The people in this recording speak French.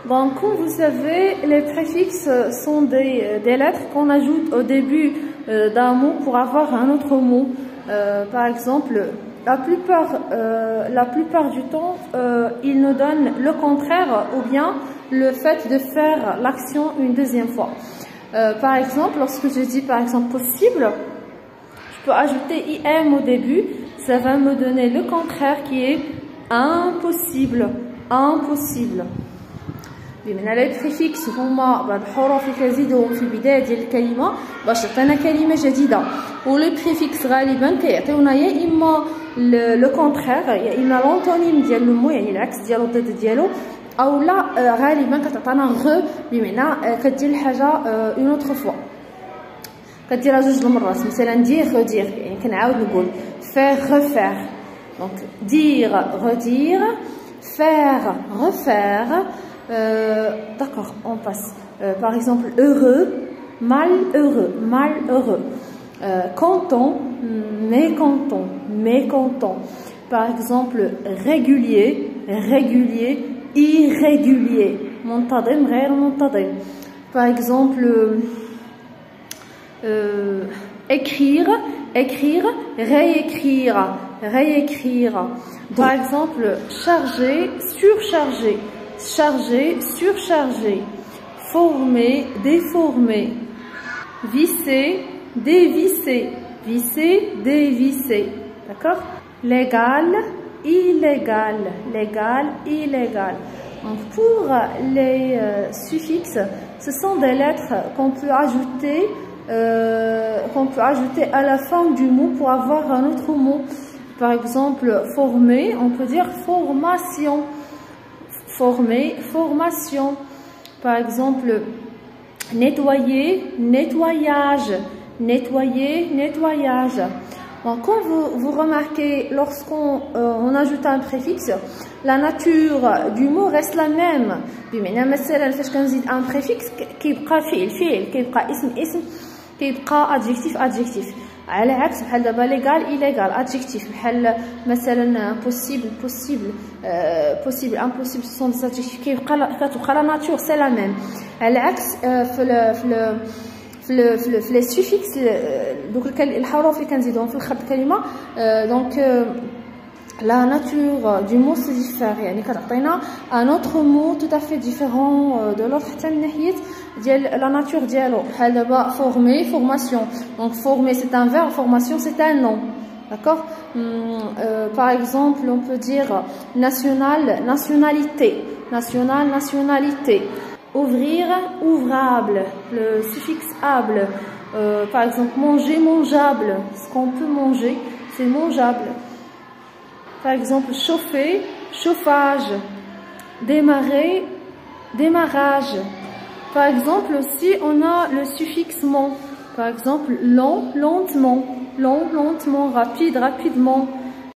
Donc, comme vous savez, les préfixes sont des lettres qu'on ajoute au début d'un mot pour avoir un autre mot. Par exemple, la plupart du temps, ils nous donnent le contraire ou bien le fait de faire l'action une deuxième fois. Par exemple, lorsque je dis par exemple possible, je peux ajouter IM au début, ça va me donner le contraire qui est impossible. Impossible. بمعنى لي بريفيكس هما بعض الحروف اللي كنزيدوهم في البدايه ديال الكلمه باش تعطينا كلمه جديده ولي بريفيكس غالبا كيعطيونا يا اما لو كونترير يا اما لونتونيم ديال لو مو يعني العكس ديالو الضد ديالو او لا غالبا كتعطينا غ بمعنى كدير الحاجه اون اوتر فوا كديرها جوج المرات مثلا دير غدير يعني كنعاود نقول فير غفير دونك دير غدير faire, refaire. D'accord, on passe. Par exemple, heureux, malheureux, malheureux. Content, mécontent, mécontent. Par exemple, régulier, régulier, irrégulier. منتظم غير منتظم. Par exemple, écrire, écrire, réécrire, réécrire. Par exemple, charger, surcharger, charger, surcharger, former, déformer, visser, dévisser, visser, dévisser. D'accord? Légal, illégal, légal, illégal. Donc pour les suffixes, ce sont des lettres qu'on peut ajouter à la fin du mot pour avoir un autre mot. Par exemple, former, on peut dire formation. Former, formation. Par exemple, nettoyer, nettoyage. Nettoyer, nettoyage. Donc, quand vous remarquez, lorsqu'on ajoute un préfixe, la nature du mot reste la même. بمعنى مثلا فاش كنزيد un préfixe كيبقى فعل فعل كيبقى اسم اسم كيبقى adjectif adjectif. على عكس بحال دابا ليغال ايليغال adjectif بحال مثلا possible possible possible impossible ce sont des adjectifs كتبقى لا ناتور سي لا ميم. على عكس في لي سوفيكس دوك الحروف اللي كنزيدوهم في الاخر الكلمه دونك la nature du mot se diffère يعني كتعطينا un autre mot tout à fait différent de l'autre حتى من ناحيه ديال la nature ديالو بحال دابا former formation donc former c'est un verbe formation c'est un nom d'accord par exemple on peut dire national nationalité national nationalité ouvrir ouvrable le suffixe able par exemple manger mangeable ce qu'on peut manger c'est mangeable. Par exemple, chauffer, chauffage, démarrer, démarrage. Par exemple, aussi, on a le suffixe ment. Par exemple, lent, lentement, long, lentement, rapide, rapidement.